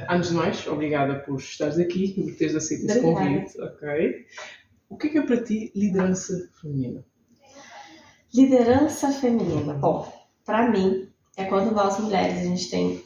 Antes de mais, obrigada por estares aqui, por teres aceito esse Obrigada. convite. Ok. O que é para ti liderança feminina? Liderança feminina. Bom, para mim, é quando nós mulheres a gente tem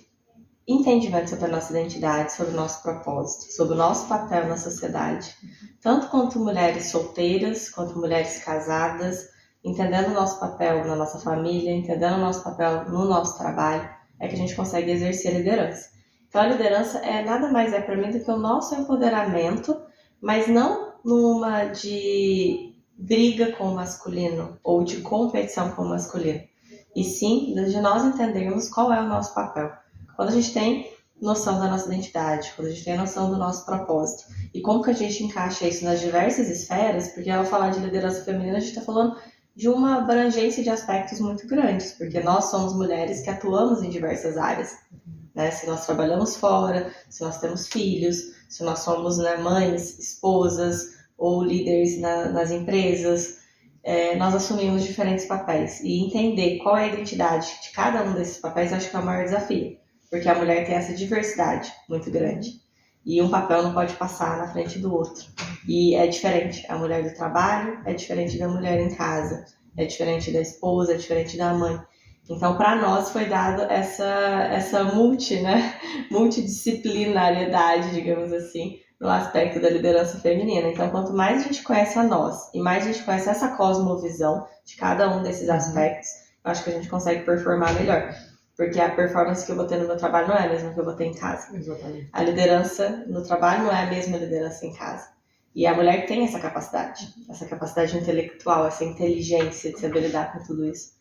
entendimento sobre a nossa identidade, sobre o nosso propósito, sobre o nosso papel na sociedade, tanto quanto mulheres solteiras, quanto mulheres casadas, entendendo o nosso papel na nossa família, entendendo o nosso papel no nosso trabalho, é que a gente consegue exercer a liderança. Então a liderança nada mais para mim do que o nosso empoderamento, mas não numa de briga com o masculino ou de competição com o masculino, e sim de nós entendermos qual é o nosso papel. Quando a gente tem noção da nossa identidade, quando a gente tem noção do nosso propósito e como que a gente encaixa isso nas diversas esferas, porque ao falar de liderança feminina a gente está falando de uma abrangência de aspectos muito grandes, porque nós somos mulheres que atuamos em diversas áreas, né? Se nós trabalhamos fora, se nós temos filhos, se nós somos, né, mães, esposas ou líderes nas empresas, nós assumimos diferentes papéis, e entender qual é a identidade de cada um desses papéis acho que é o maior desafio. Porque a mulher tem essa diversidade muito grande. E um papel não pode passar na frente do outro. E é diferente. A mulher do trabalho é diferente da mulher em casa. É diferente da esposa, é diferente da mãe. Então, para nós foi dado essa multidisciplinariedade, digamos assim, no aspecto da liderança feminina. Então, quanto mais a gente conhece a nós e mais a gente conhece essa cosmovisão de cada um desses aspectos, eu acho que a gente consegue performar melhor. Porque a performance que eu vou ter no meu trabalho não é a mesma que eu vou ter em casa. Exatamente. A liderança no trabalho não é a mesma liderança em casa. E a mulher tem essa capacidade intelectual, essa inteligência de saber lidar com tudo isso.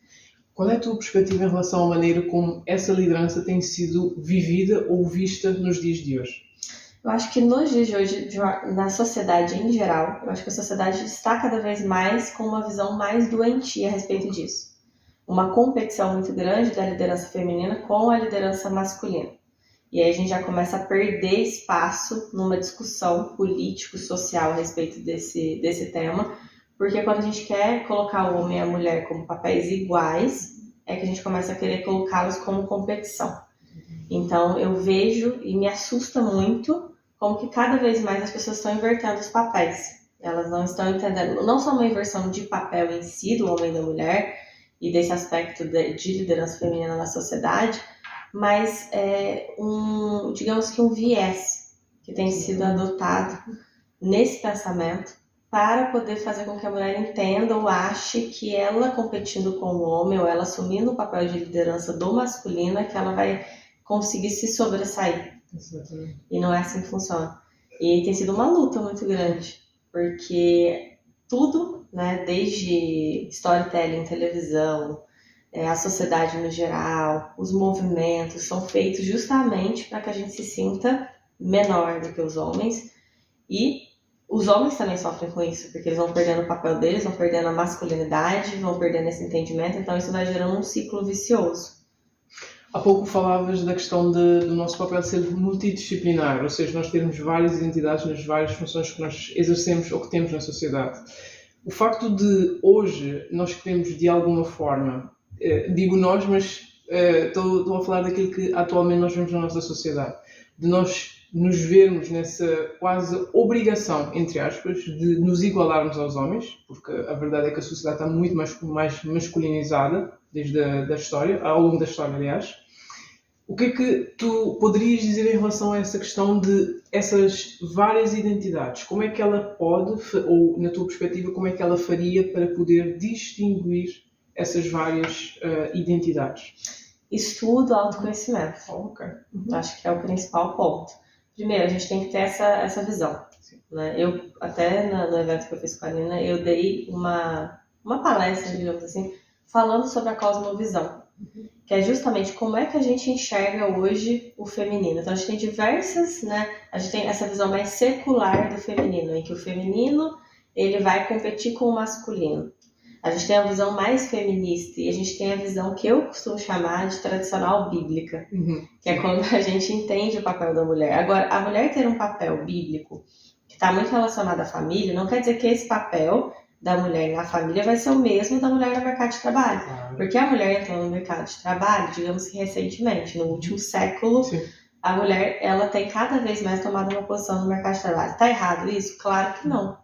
Qual é a tua perspectiva em relação à maneira como essa liderança tem sido vivida ou vista nos dias de hoje? Eu acho que nos dias de hoje, na sociedade em geral, eu acho que a sociedade está cada vez mais com uma visão mais doentia a respeito disso. Uma competição muito grande da liderança feminina com a liderança masculina. E aí a gente já começa a perder espaço numa discussão político-social a respeito desse tema, porque quando a gente quer colocar o homem e a mulher como papéis iguais, é que a gente começa a querer colocá-los como competição. Então eu vejo e me assusta muito como que cada vez mais as pessoas estão invertendo os papéis. Elas não estão entendendo, não só uma inversão de papel em si, do homem e da mulher, e desse aspecto de liderança feminina na sociedade, mas digamos que um viés que tem sido adotado nesse pensamento para poder fazer com que a mulher entenda ou ache que ela competindo com o homem ou ela assumindo o papel de liderança do masculino é que ela vai conseguir se sobressair. Exatamente. E não é assim que funciona. E tem sido uma luta muito grande, porque tudo, né, desde storytelling, televisão, a sociedade no geral, os movimentos são feitos justamente para que a gente se sinta menor do que os homens, e os homens também sofrem com isso, porque eles vão perdendo o papel deles, vão perdendo a masculinidade, vão perdendo esse entendimento, então isso vai gerando um ciclo vicioso. Há pouco falavas da questão do nosso papel ser multidisciplinar, ou seja, nós termos várias identidades nas várias funções que nós exercemos ou que temos na sociedade. O facto de hoje nós queremos de alguma forma, digo nós, mas estou a falar daquilo que atualmente nós vemos na nossa sociedade, de nós nos vermos nessa quase obrigação, entre aspas, de nos igualarmos aos homens, porque a verdade é que a sociedade está muito mais masculinizada desde a história, ao longo da história, aliás. O que é que tu poderias dizer em relação a essa questão de essas várias identidades? Como é que ela pode, ou na tua perspectiva, como é que ela faria para poder distinguir essas várias identidades? Estudo, autoconhecimento. Ok. Acho que é o principal ponto. Primeiro, a gente tem que ter essa visão. Né? Eu, até no evento que eu fiz com a Nina, eu dei uma palestra, digamos assim, falando sobre a cosmovisão, que é justamente como é que a gente enxerga hoje o feminino. Então a gente tem diversas, né? A gente tem essa visão mais secular do feminino, em que o feminino ele vai competir com o masculino. A gente tem a visão mais feminista e a gente tem a visão que eu costumo chamar de tradicional bíblica, que é quando a gente entende o papel da mulher. Agora, a mulher ter um papel bíblico que está muito relacionado à família, não quer dizer que esse papel da mulher na família vai ser o mesmo da mulher no mercado de trabalho. Claro. Porque a mulher entrou no mercado de trabalho, digamos que recentemente, no último século, a mulher, ela tem cada vez mais tomado uma posição no mercado de trabalho. Está errado isso? Claro que não.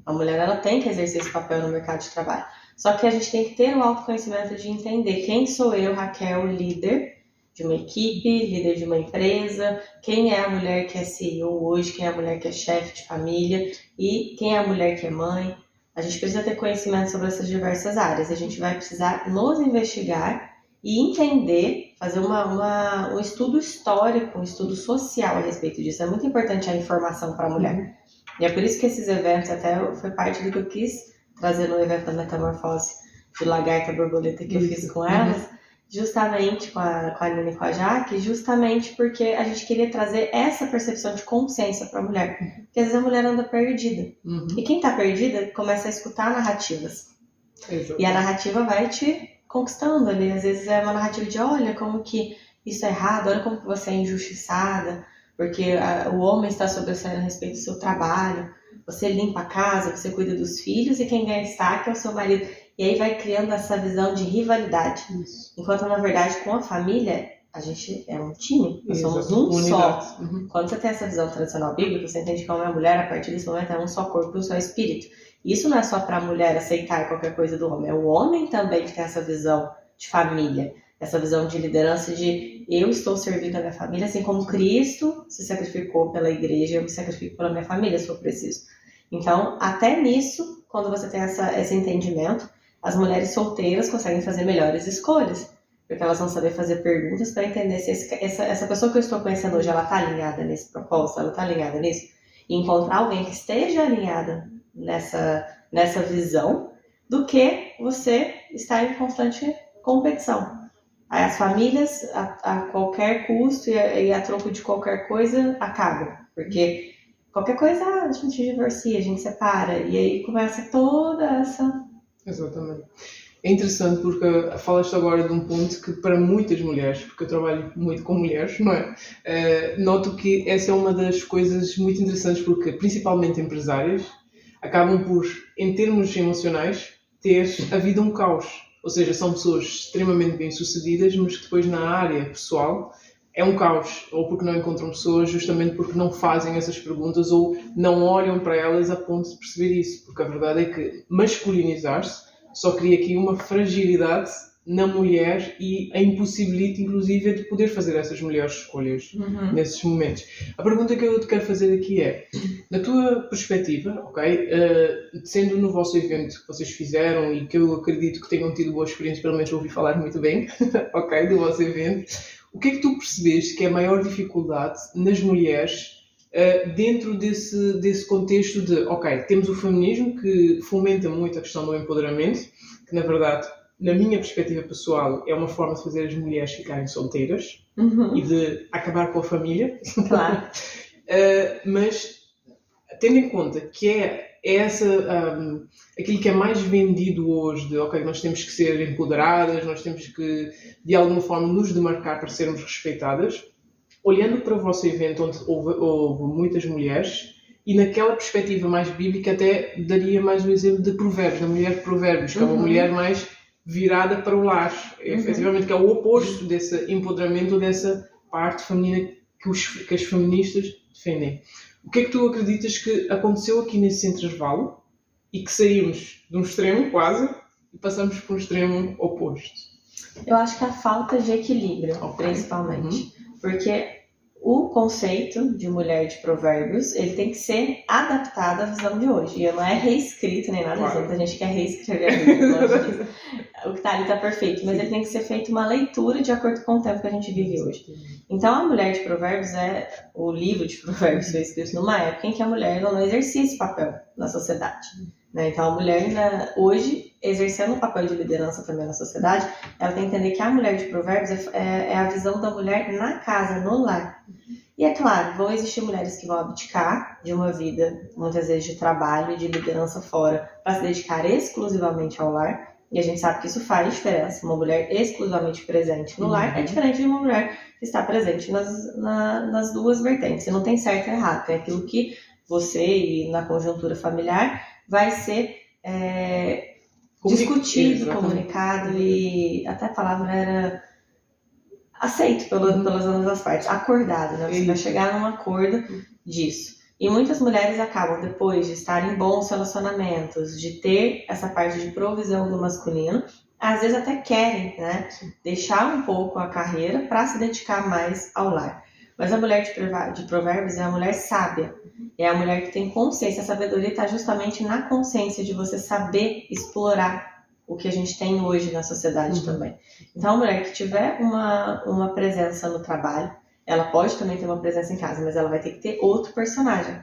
A mulher, ela tem que exercer esse papel no mercado de trabalho. Só que a gente tem que ter o autoconhecimento de entender quem sou eu, Raquel, líder de uma equipe, líder de uma empresa, quem é a mulher que é CEO hoje, quem é a mulher que é chefe de família e quem é a mulher que é mãe. A gente precisa ter conhecimento sobre essas diversas áreas. A gente vai precisar nos investigar e entender, fazer um estudo histórico, um estudo social a respeito disso. É muito importante a informação para a mulher. E é por isso que esses eventos, até foi parte do que eu quis trazer no evento da Metamorfose de Lagarta Borboleta que eu fiz com elas, justamente com a Nina e com a Jaque, justamente porque a gente queria trazer essa percepção de consciência para a mulher. Porque às vezes a mulher anda perdida. E quem está perdida começa a escutar narrativas. Exato. E a narrativa vai te conquistando ali. Às vezes é uma narrativa de, olha como que isso é errado, olha como que você é injustiçada, porque o homem está sobressaindo a respeito do seu trabalho, você limpa a casa, você cuida dos filhos e quem ganha destaque é o seu marido. E aí vai criando essa visão de rivalidade. Isso. Enquanto, na verdade, com a família, a gente é um time, nós somos Exato. um só. Unidade. Quando você tem essa visão tradicional bíblica, você entende que homem e mulher, a partir desse momento, é um só corpo e um só espírito. E isso não é só para a mulher aceitar qualquer coisa do homem, é o homem também que tem essa visão de família, essa visão de liderança de eu estou servindo a minha família, assim como Cristo se sacrificou pela igreja, eu me sacrifico pela minha família, se for preciso. Então, até nisso, quando você tem esse entendimento, as mulheres solteiras conseguem fazer melhores escolhas, porque elas vão saber fazer perguntas para entender se essa pessoa que eu estou conhecendo hoje, ela está alinhada nesse propósito, ela está alinhada nisso, e encontrar alguém que esteja alinhada nessa visão, do que você estar em constante competição. Aí as famílias, a qualquer custo e a troco de qualquer coisa, acabam, porque qualquer coisa a gente divorcia, a gente separa, e aí começa toda essa... Exatamente. É interessante porque falaste agora de um ponto que para muitas mulheres, porque eu trabalho muito com mulheres, não é? Noto que essa é uma das coisas muito interessantes porque, principalmente empresárias, acabam por, em termos emocionais, ter a vida um caos. Ou seja, são pessoas extremamente bem-sucedidas, mas que depois na área pessoal é um caos. Ou porque não encontram pessoas, justamente porque não fazem essas perguntas ou não olham para elas a ponto de perceber isso. Porque a verdade é que masculinizar-se só cria aqui uma fragilidade na mulher e a impossibilita, inclusive, de poder fazer essas melhores escolhas nesses momentos. A pergunta que eu te quero fazer aqui é, na tua perspectiva, ok, sendo no vosso evento que vocês fizeram e que eu acredito que tenham tido boa experiência, pelo menos ouvi falar muito bem, ok, do vosso evento, o que é que tu percebeste que é a maior dificuldade nas mulheres dentro desse contexto de, ok, temos o feminismo que fomenta muito a questão do empoderamento, que na verdade, na minha perspectiva pessoal, é uma forma de fazer as mulheres ficarem solteiras e de acabar com a família. Claro. Mas, tendo em conta que é aquilo que é mais vendido hoje, de ok, nós temos que ser empoderadas, nós temos que, de alguma forma, nos demarcar para sermos respeitadas, olhando para o vosso evento onde houve muitas mulheres, e naquela perspectiva mais bíblica até daria mais um exemplo de Provérbios, da mulher de Provérbios, que é uma mulher mais virada para o lar, efetivamente, que é o oposto desse empoderamento, dessa parte feminina que as feministas defendem. O que é que tu acreditas que aconteceu aqui nesse intervalo e que saímos de um extremo quase e passamos para um extremo oposto? Eu acho que a falta de equilíbrio, principalmente. Porque o conceito de mulher de provérbios, ele tem que ser adaptado à visão de hoje. E não é reescrito nem nada, claro. A gente quer reescrever a Bíblia. O que está ali está perfeito, mas ele tem que ser feito uma leitura de acordo com o tempo que a gente vive hoje. Então, a mulher de provérbios o livro de provérbios foi escrito numa época em que a mulher não exercia esse papel na sociedade. Né? Então, a mulher, hoje, exercendo um papel de liderança também na sociedade, ela tem que entender que a mulher de provérbios é a visão da mulher na casa, no lar. E é claro, vão existir mulheres que vão abdicar de uma vida, muitas vezes de trabalho e de liderança fora, para se dedicar exclusivamente ao lar. E a gente sabe que isso faz diferença. Uma mulher exclusivamente presente no lar é diferente de uma mulher que está presente nas duas vertentes. E não tem certo e errado, é aquilo que você, e na conjuntura familiar, vai ser discutido, comunicado, e até a palavra era aceito pelas ambas as partes, acordado, né? Você vai chegar num acordo disso. E muitas mulheres acabam, depois de estar em bons relacionamentos, de ter essa parte de provisão do masculino, às vezes até querem, né, deixar um pouco a carreira para se dedicar mais ao lar. Mas a mulher de Provérbios é a mulher sábia, é a mulher que tem consciência. A sabedoria está justamente na consciência de você saber explorar o que a gente tem hoje na sociedade também. Então, a mulher que tiver uma presença no trabalho, ela pode também ter uma presença em casa, mas ela vai ter que ter outro personagem.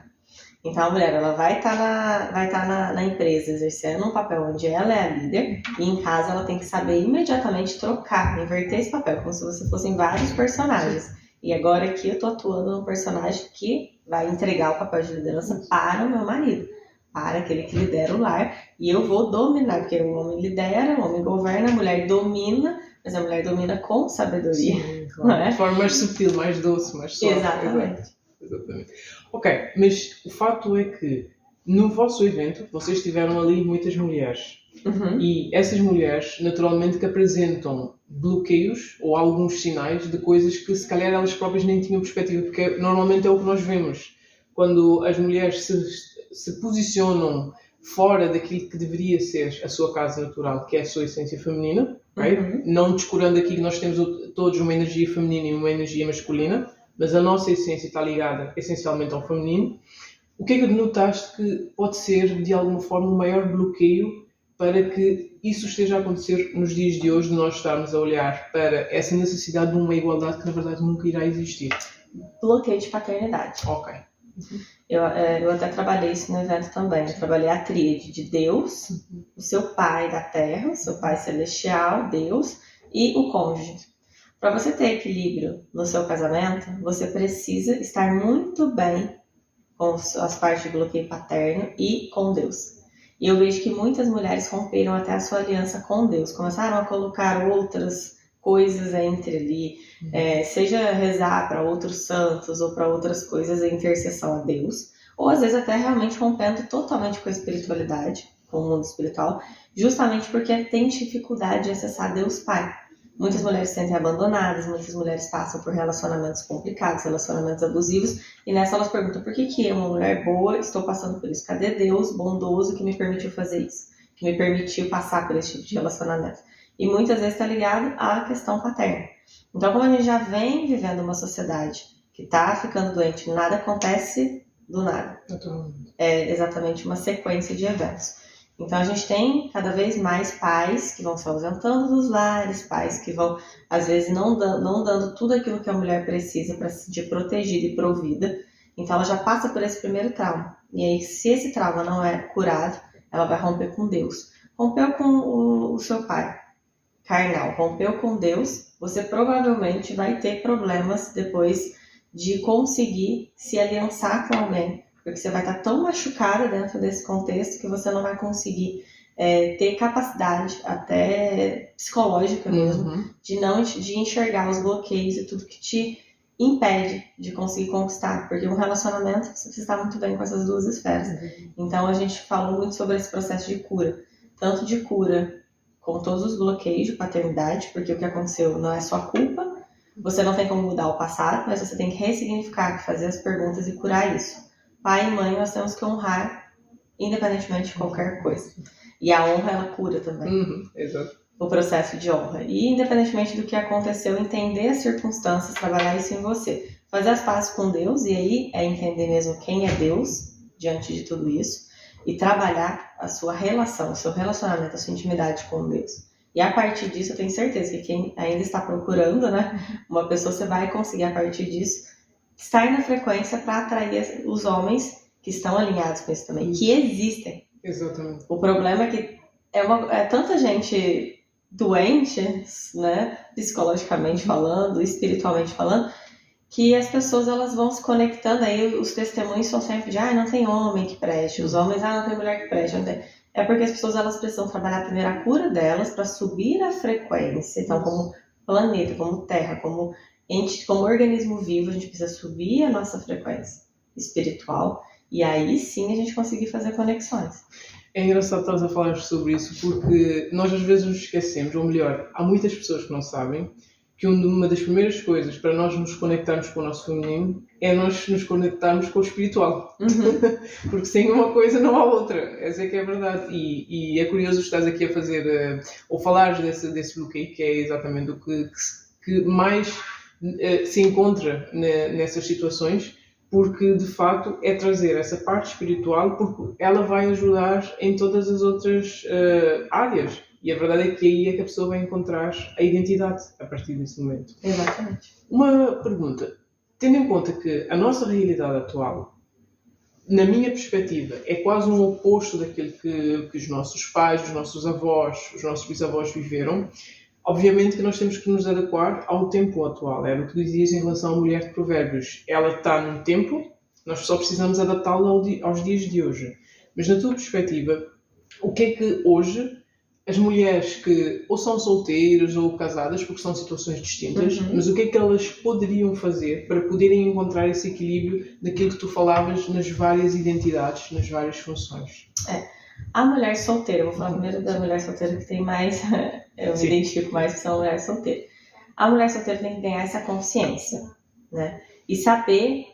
Então, a mulher ela vai estar na empresa exercendo um papel onde ela é a líder, e em casa ela tem que saber imediatamente trocar, inverter esse papel, como se você fossem vários personagens. E agora aqui eu estou atuando num personagem que vai entregar o papel de liderança para o meu marido, para aquele que lidera o lar, e eu vou dominar, porque o homem lidera, o homem governa, a mulher domina, mas a mulher domina com sabedoria. Sim, claro. De forma mais sutil, mais doce, mais suave. Exatamente. Ok, mas o fato é que no vosso evento vocês tiveram ali muitas mulheres. E essas mulheres naturalmente que apresentam bloqueios ou alguns sinais de coisas que se calhar elas próprias nem tinham perspectiva, porque normalmente é o que nós vemos quando as mulheres se posicionam fora daquilo que deveria ser a sua casa natural, que é a sua essência feminina, okay? Não descurando aqui que nós temos todos uma energia feminina e uma energia masculina, mas a nossa essência está ligada essencialmente ao feminino. O que é que notaste que pode ser, de alguma forma, um maior bloqueio para que isso esteja a acontecer nos dias de hoje, de nós estarmos a olhar para essa necessidade de uma igualdade que, na verdade, nunca irá existir? Bloqueio de paternidade. Ok. Eu até trabalhei isso no evento também. Eu trabalhei a tríade de Deus, o seu pai da terra, o seu pai celestial, Deus, e o cônjuge. Para você ter equilíbrio no seu casamento, você precisa estar muito bem com as partes de bloqueio paterno e com Deus. E eu vejo que muitas mulheres romperam até a sua aliança com Deus, começaram a colocar outras coisas entre ali, seja rezar para outros santos ou para outras coisas em intercessão a Deus, ou às vezes até realmente rompendo totalmente com a espiritualidade, com o mundo espiritual, justamente porque tem dificuldade de acessar Deus Pai. Muitas mulheres se sentem abandonadas, muitas mulheres passam por relacionamentos complicados, relacionamentos abusivos, e nessa elas perguntam por que eu, uma mulher boa, estou passando por isso? Cadê Deus bondoso que me permitiu fazer isso? Que me permitiu passar por esse tipo de relacionamento? E muitas vezes está ligado à questão paterna. Então, como a gente já vem vivendo uma sociedade que está ficando doente, nada acontece do nada. É exatamente uma sequência de eventos. Então, a gente tem cada vez mais pais que vão se ausentando dos lares, pais que vão, às vezes, não dando tudo aquilo que a mulher precisa para se sentir protegida e provida. Então, ela já passa por esse primeiro trauma. E aí, se esse trauma não é curado, ela vai romper com Deus. Rompeu com o seu pai carnal, rompeu com Deus, você provavelmente vai ter problemas depois de conseguir se aliançar com alguém, porque você vai estar tão machucada dentro desse contexto que você não vai conseguir ter capacidade, até psicológica mesmo, de enxergar os bloqueios e tudo que te impede de conseguir conquistar, porque um relacionamento você precisa estar muito bem com essas duas esferas. Então a gente falou muito sobre esse processo de cura, tanto de cura com todos os bloqueios de paternidade, porque o que aconteceu não é sua culpa, você não tem como mudar o passado, mas você tem que ressignificar, fazer as perguntas e curar isso. Pai e mãe, nós temos que honrar, independentemente de qualquer coisa. E a honra, ela cura também. Exato. O processo de honra. E independentemente do que aconteceu, entender as circunstâncias, trabalhar isso em você. Fazer as pazes com Deus, e aí é entender mesmo quem é Deus diante de tudo isso. E trabalhar a sua relação, o seu relacionamento, a sua intimidade com Deus. E a partir disso, eu tenho certeza que quem ainda está procurando, né, uma pessoa, você vai conseguir, a partir disso, estar na frequência para atrair os homens que estão alinhados com isso também, que existem. Exatamente. O problema é que é tanta gente doente, né, psicologicamente falando, espiritualmente falando, que as pessoas elas vão se conectando, aí os testemunhos são sempre de não tem homem que preste, os homens, não tem mulher que preste, não tem. É porque as pessoas elas precisam trabalhar primeiro a cura delas para subir a frequência. Então, como planeta, como terra, como organismo vivo, a gente precisa subir a nossa frequência espiritual e aí sim a gente conseguir fazer conexões. É engraçado estar a falar sobre isso porque nós às vezes nos esquecemos, ou melhor, há muitas pessoas que não sabem que uma das primeiras coisas para nós nos conectarmos com o nosso feminino é nós nos conectarmos com o espiritual. Porque sem uma coisa não há outra. Essa é que é a verdade. E é curioso estás aqui a fazer, ou falares desse bloqueio, que é exatamente o que mais se encontra nessas situações, porque de facto é trazer essa parte espiritual, porque ela vai ajudar em todas as outras áreas. E a verdade é que aí é que a pessoa vai encontrar a identidade a partir desse momento. Exatamente. Uma pergunta. Tendo em conta que a nossa realidade atual, na minha perspectiva, é quase um oposto daquilo que os nossos pais, os nossos avós, os nossos bisavós viveram, obviamente que nós temos que nos adequar ao tempo atual. Era o que dizias em relação à mulher de Provérbios. Ela está num tempo, nós só precisamos adaptá-la aos dias de hoje. Mas na tua perspectiva, o que é que hoje as mulheres que ou são solteiras ou casadas, porque são situações distintas, mas o que é que elas poderiam fazer para poderem encontrar esse equilíbrio daquilo que tu falavas nas várias identidades, nas várias funções? A mulher solteira, vou falar primeiro da mulher solteira que tem mais, eu me identifico mais com a mulher solteira. A mulher solteira tem que ganhar essa consciência, né? E saber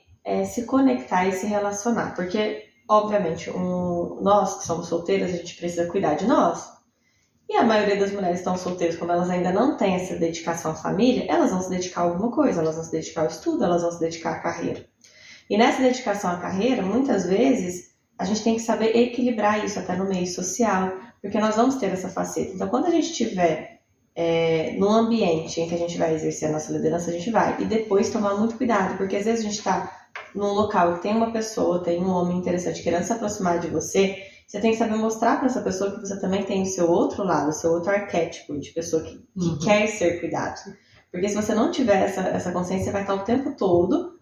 se conectar e se relacionar, porque, obviamente, nós que somos solteiras, a gente precisa cuidar de nós. E a maioria das mulheres estão solteiras, como elas ainda não têm essa dedicação à família, elas vão se dedicar a alguma coisa, elas vão se dedicar ao estudo, elas vão se dedicar à carreira. E nessa dedicação à carreira, muitas vezes, a gente tem que saber equilibrar isso até no meio social, porque nós vamos ter essa faceta. Então, quando a gente estiver num ambiente em que a gente vai exercer a nossa liderança, a gente vai. E depois tomar muito cuidado, porque às vezes a gente está num local que tem uma pessoa, tem um homem interessante querendo se aproximar de você, você tem que saber mostrar para essa pessoa que você também tem o seu outro lado, o seu outro arquétipo de pessoa que quer ser cuidado. Porque se você não tiver essa consciência, você vai estar o tempo todo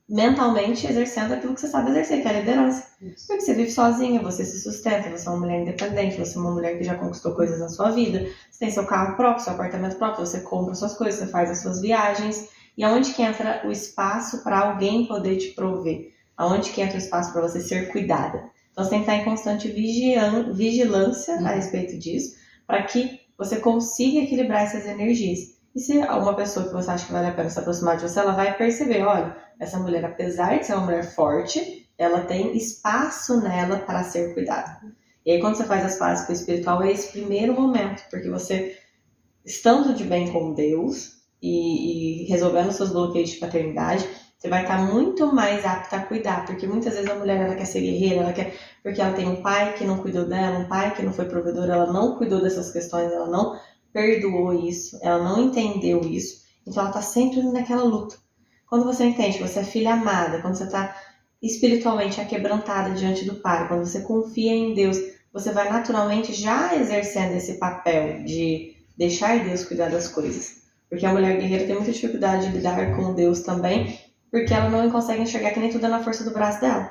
mentalmente exercendo aquilo que você sabe exercer, que é a liderança. Porque você vive sozinha, você se sustenta, você é uma mulher independente, você é uma mulher que já conquistou coisas na sua vida, você tem seu carro próprio, seu apartamento próprio, você compra suas coisas, você faz as suas viagens. E aonde que entra o espaço para alguém poder te prover? Aonde que entra o espaço para você ser cuidada? Então, você tem que estar em constante vigilância a respeito disso, para que você consiga equilibrar essas energias. E se uma pessoa que você acha que vale a pena se aproximar de você, ela vai perceber, olha, essa mulher, apesar de ser uma mulher forte, ela tem espaço nela para ser cuidada. E aí, quando você faz as pazes com o espiritual, é esse primeiro momento, porque você, estando de bem com Deus e resolvendo seus bloqueios de paternidade, você vai estar muito mais apta a cuidar, porque muitas vezes a mulher ela quer ser guerreira, porque ela tem um pai que não cuidou dela, um pai que não foi provedor, ela não cuidou dessas questões, ela não perdoou isso, ela não entendeu isso, então ela está sempre naquela luta. Quando você entende que você é filha amada, quando você está espiritualmente aquebrantada diante do pai, quando você confia em Deus, você vai naturalmente já exercendo esse papel de deixar Deus cuidar das coisas. Porque a mulher guerreira tem muita dificuldade de lidar com Deus também, porque ela não consegue enxergar que nem tudo é na força do braço dela.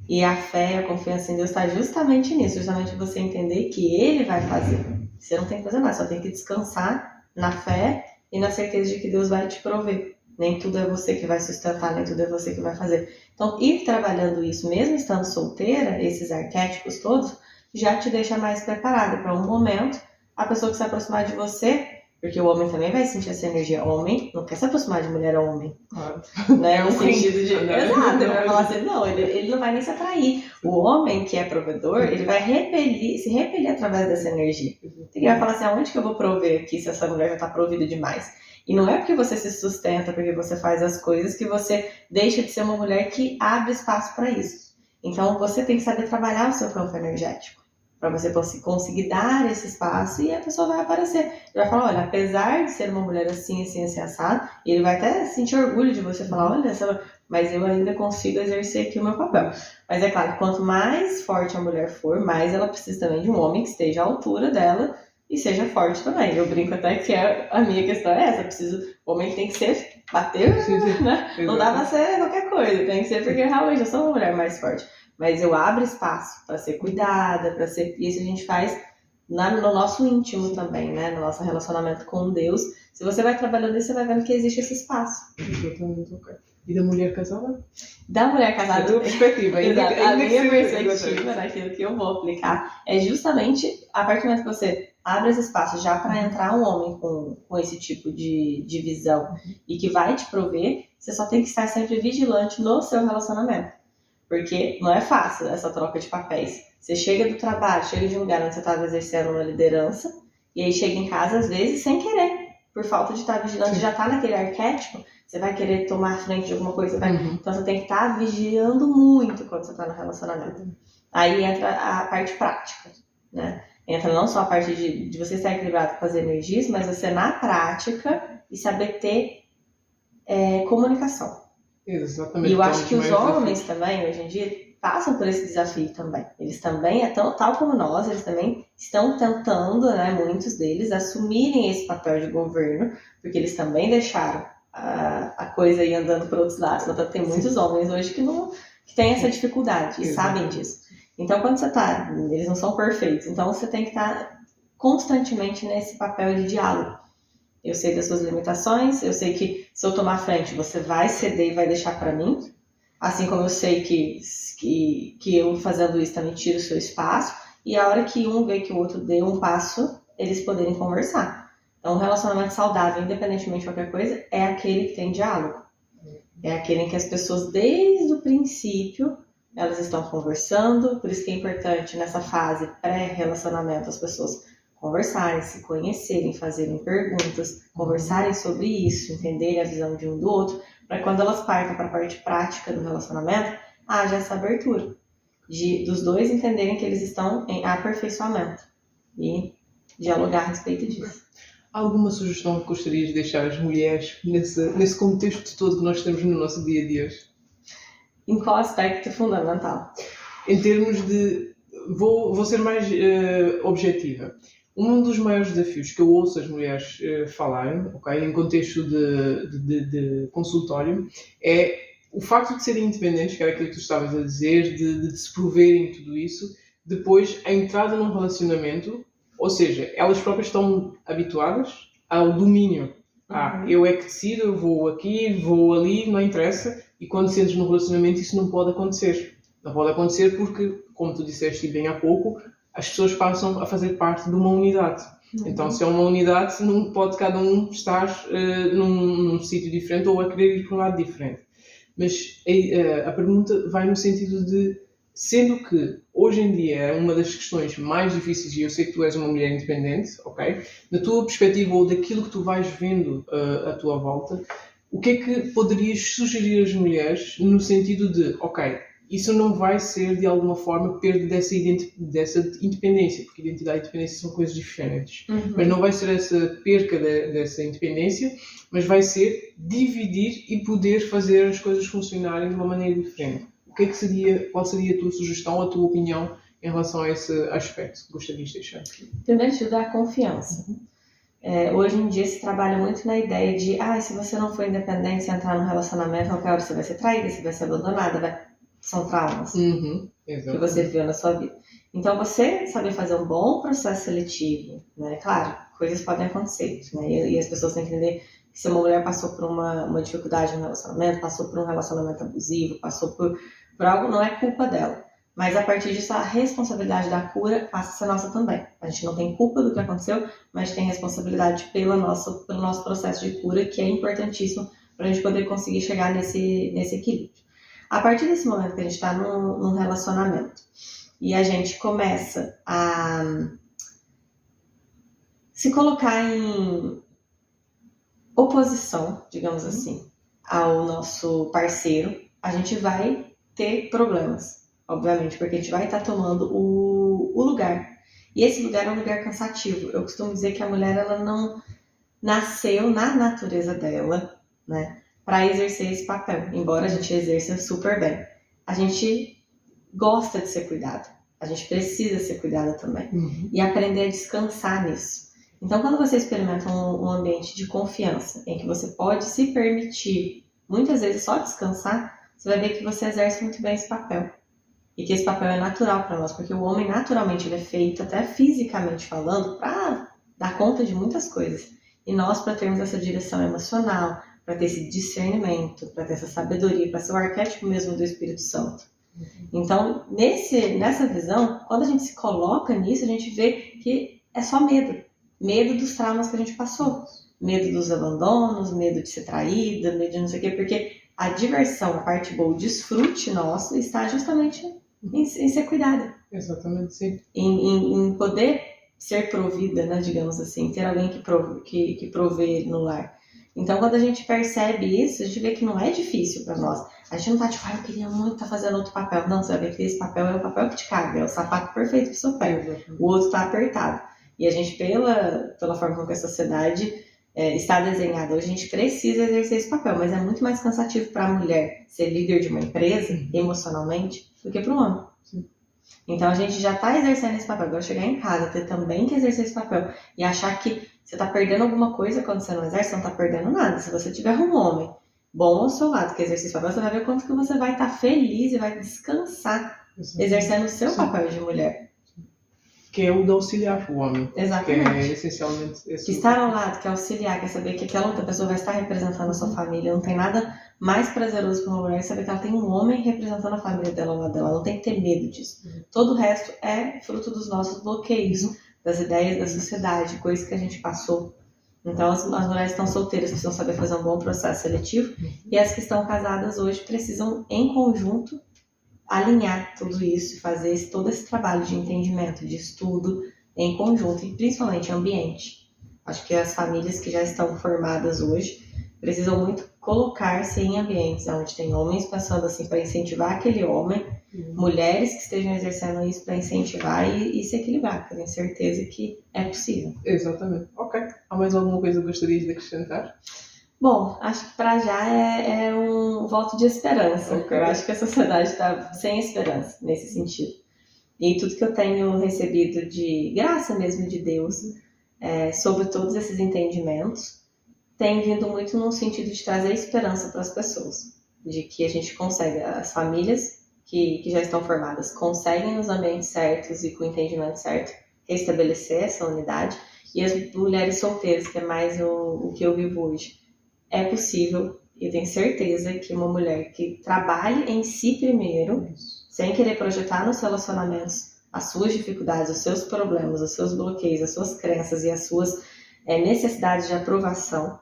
E a fé, a confiança em Deus está justamente nisso, justamente você entender que Ele vai fazer. Você não tem que fazer nada, só tem que descansar na fé e na certeza de que Deus vai te prover. Nem tudo é você que vai sustentar, nem tudo é você que vai fazer. Então, ir trabalhando isso, mesmo estando solteira, esses arquétipos todos, já te deixa mais preparada para um momento, a pessoa que se aproximar de você. Porque o homem também vai sentir essa energia. O homem não quer se aproximar de mulher a homem. Claro. Né? No sentido de... Exato, ele vai falar assim, não, ele não vai nem se atrair. O homem que é provedor, ele vai se repelir através dessa energia. Ele vai falar assim, aonde que eu vou prover aqui se essa mulher já está provida demais? E não é porque você se sustenta, porque você faz as coisas, que você deixa de ser uma mulher que abre espaço para isso. Então, você tem que saber trabalhar o seu campo energético, para você conseguir dar esse espaço e a pessoa vai aparecer. Ele vai falar, olha, apesar de ser uma mulher assim, assim, assim, assado, e ele vai até sentir orgulho de você falar, olha, mas eu ainda consigo exercer aqui o meu papel. Mas é claro, quanto mais forte a mulher for, mais ela precisa também de um homem que esteja à altura dela e seja forte também. Eu brinco até que a minha questão é essa, o homem tem que ser, bater, né? Não dá pra ser qualquer coisa, tem que ser porque realmente eu sou uma mulher mais forte. Mas eu abro espaço para ser cuidada, para ser... Isso a gente faz no nosso íntimo também, né? No nosso relacionamento com Deus. Se você vai trabalhando isso, você vai vendo que existe esse espaço. Exatamente, ok. E da mulher casada? Da mulher casada. A tua perspectiva. Exato. A minha que perspectiva, naquilo que eu vou aplicar, é justamente a partir do momento que você abre esse espaço já para entrar um homem com esse tipo de visão e que vai te prover, você só tem que estar sempre vigilante no seu relacionamento. Porque não é fácil essa troca de papéis. Você chega do trabalho, chega de um lugar onde você estava exercendo uma liderança, e aí chega em casa, às vezes, sem querer. Por falta de estar vigilante, já está naquele arquétipo, você vai querer tomar a frente de alguma coisa. Então você tem que estar vigiando muito quando você está no relacionamento. Aí entra a parte prática, né? Entra não só a parte de você estar equilibrado com as energias, mas você na prática e saber ter comunicação. Exatamente. E eu acho que os homens também, hoje em dia, passam por esse desafio também. Eles também, tal como nós, eles também estão tentando, né, muitos deles, assumirem esse papel de governo, porque eles também deixaram a coisa aí andando por outros lados. Então, tem muitos homens hoje que têm essa dificuldade e sabem disso. Então, quando você tá, eles não são perfeitos, então você tem que estar constantemente nesse papel de diálogo. Eu sei das suas limitações, eu sei que se eu tomar frente, você vai ceder e vai deixar para mim. Assim como eu sei que eu fazendo isso também tiro o seu espaço. E a hora que um vê que o outro deu um passo, eles poderem conversar. Então, um relacionamento saudável, independentemente de qualquer coisa, é aquele que tem diálogo. É aquele em que as pessoas, desde o princípio, elas estão conversando. Por isso que é importante, nessa fase pré-relacionamento, as pessoas conversarem, se conhecerem, fazerem perguntas, conversarem sobre isso, entenderem a visão de um do outro, para quando elas partam para a parte prática do relacionamento, haja essa abertura dos dois entenderem que eles estão em aperfeiçoamento e dialogar a respeito disso. Há alguma sugestão que gostarias de deixar às mulheres nesse contexto todo que nós temos no nosso dia a dia? Em qual aspecto fundamental? Em termos de... Vou ser mais objetiva. Um dos maiores desafios que eu ouço as mulheres falarem, em contexto de consultório, é o facto de serem independentes, que era aquilo que tu estavas a dizer, de se proverem tudo isso, depois a entrada num relacionamento, ou seja, elas próprias estão habituadas ao domínio. Eu é que decido, eu vou aqui, vou ali, não interessa, e quando se entra num relacionamento isso não pode acontecer. Não pode acontecer porque, como tu disseste bem há pouco, as pessoas passam a fazer parte de uma unidade. Então, se é uma unidade, não pode cada um estar num sítio diferente ou a querer ir para um lado diferente. Mas a pergunta vai no sentido de, sendo que hoje em dia é uma das questões mais difíceis, e eu sei que tu és uma mulher independente, na tua perspectiva ou daquilo que tu vais vendo à tua volta, o que é que poderias sugerir às mulheres no sentido de, isso não vai ser, de alguma forma, perda dessa independência, porque identidade e independência são coisas diferentes. Mas não vai ser essa perca dessa independência, mas vai ser dividir e poder fazer as coisas funcionarem de uma maneira diferente. Qual seria a tua sugestão, a tua opinião em relação a esse aspecto que gostarias de deixar? Primeiro de tudo, a confiança. Hoje em dia se trabalha muito na ideia de se você não for independente, se entrar num relacionamento, qualquer hora você vai ser traída, você vai ser abandonada, são traumas que você viveu na sua vida. Então, você saber fazer um bom processo seletivo, né? Claro, coisas podem acontecer, né? E as pessoas têm que entender que se uma mulher passou por uma dificuldade no relacionamento, passou por um relacionamento abusivo, passou por algo, não é culpa dela. Mas a partir disso, a responsabilidade da cura passa a ser nossa também. A gente não tem culpa do que aconteceu, mas tem responsabilidade pelo nosso processo de cura, que é importantíssimo para a gente poder conseguir chegar nesse equilíbrio. A partir desse momento que a gente está num relacionamento e a gente começa a se colocar em oposição, digamos assim, ao nosso parceiro, a gente vai ter problemas, obviamente, porque a gente vai estar tomando o lugar. E esse lugar é um lugar cansativo. Eu costumo dizer que a mulher ela não nasceu na natureza dela, né, para exercer esse papel, embora a gente exerça super bem. A gente gosta de ser cuidada, a gente precisa ser cuidada também, e aprender a descansar nisso. Então, quando você experimenta um ambiente de confiança, em que você pode se permitir, muitas vezes só descansar, você vai ver que você exerce muito bem esse papel. E que esse papel é natural para nós, porque o homem naturalmente ele é feito, até fisicamente falando, para dar conta de muitas coisas. E nós, para termos essa direção emocional, para ter esse discernimento, para ter essa sabedoria, para ser o arquétipo mesmo do Espírito Santo. Então, nessa visão, quando a gente se coloca nisso, a gente vê que é só medo. Medo dos traumas que a gente passou. Medo dos abandonos, medo de ser traída, medo de não sei o quê, porque a diversão, a parte boa, o desfrute nosso está justamente em ser cuidada. Exatamente, sim. Em poder ser provida, né, digamos assim, ter alguém que provê no lar. Então, quando a gente percebe isso, a gente vê que não é difícil para nós. A gente não tá tipo, eu queria muito estar fazendo outro papel. Não, você vai ver que esse papel é o papel que te cabe, é o sapato perfeito pro seu pé. O outro tá apertado. E a gente, pela forma como a sociedade está desenhada hoje, a gente precisa exercer esse papel, mas é muito mais cansativo para a mulher ser líder de uma empresa, emocionalmente, do que para o homem. Sim. Então a gente já está exercendo esse papel. Agora chegar em casa, ter também que exercer esse papel e achar que você está perdendo alguma coisa quando você não exerce, você não está perdendo nada. Se você tiver um homem bom ao seu lado que exerce esse papel, você vai ver quanto que você vai estar feliz e vai descansar exercendo o seu papel de mulher. Que é o de auxiliar o homem. Exatamente. Que é essencialmente esse. Que estar ao lado, que é auxiliar, que é saber que aquela outra pessoa vai estar representando a sua família. Não tem nada mais prazeroso para uma mulher saber que ela tem um homem representando a família dela ao lado dela. Ela não tem que ter medo disso. Todo o resto é fruto dos nossos bloqueios, das ideias da sociedade, coisas que a gente passou. Então as mulheres que estão solteiras precisam saber fazer um bom processo seletivo e as que estão casadas hoje precisam, em conjunto, alinhar tudo isso e fazer todo esse trabalho de entendimento, de estudo em conjunto e principalmente ambiente. Acho que as famílias que já estão formadas hoje precisam muito colocar-se em ambientes onde tem homens pensando assim para incentivar aquele homem, mulheres que estejam exercendo isso para incentivar e se equilibrar, porque eu tenho certeza que é possível. Exatamente. Ok. Há mais alguma coisa que gostarias de acrescentar? Bom, acho que para já é um voto de esperança. Okay. Eu acho que a sociedade está sem esperança nesse sentido. E tudo que eu tenho recebido de graça mesmo de Deus sobre todos esses entendimentos tem vindo muito no sentido de trazer esperança para as pessoas. De que a gente consegue, as famílias que já estão formadas conseguem nos ambientes certos e com o entendimento certo restabelecer essa unidade. E as mulheres solteiras, que é mais o que eu vivo hoje. É possível, e eu tenho certeza que uma mulher que trabalhe em si primeiro, sem querer projetar nos relacionamentos as suas dificuldades, os seus problemas, os seus bloqueios, as suas crenças e as suas necessidades de aprovação,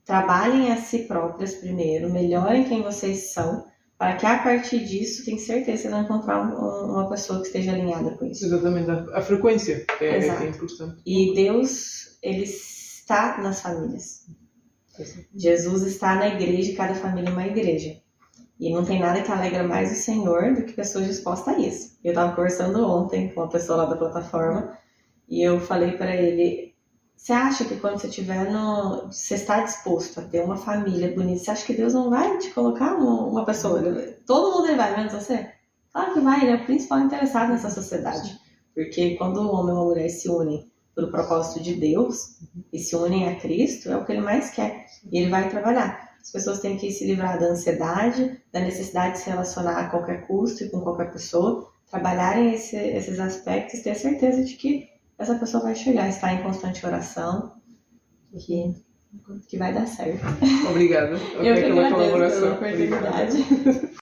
trabalhem a si próprias primeiro, melhorem quem vocês são, para que a partir disso, tenho certeza que vocês vão encontrar uma pessoa que esteja alinhada com isso. Exatamente, a frequência é importante. E Deus, Ele está nas famílias. Jesus está na igreja e cada família é uma igreja. E não tem nada que alegra mais o Senhor do que pessoas dispostas a isso. Eu estava conversando ontem com uma pessoa lá da plataforma e eu falei para ele, você acha que quando você você está disposto a ter uma família bonita, você acha que Deus não vai te colocar uma pessoa? Todo mundo ele vai, menos você? Claro que vai, ele é o principal interessado nessa sociedade. Porque quando um homem e uma mulher se unem por propósito de Deus e se unem a Cristo, é o que ele mais quer. E ele vai trabalhar. As pessoas têm que se livrar da ansiedade, da necessidade de se relacionar a qualquer custo e com qualquer pessoa, trabalharem esses aspectos e ter certeza de que essa pessoa vai chegar, estar em constante oração, que vai dar certo. Obrigada. Eu que agradeço pela oportunidade.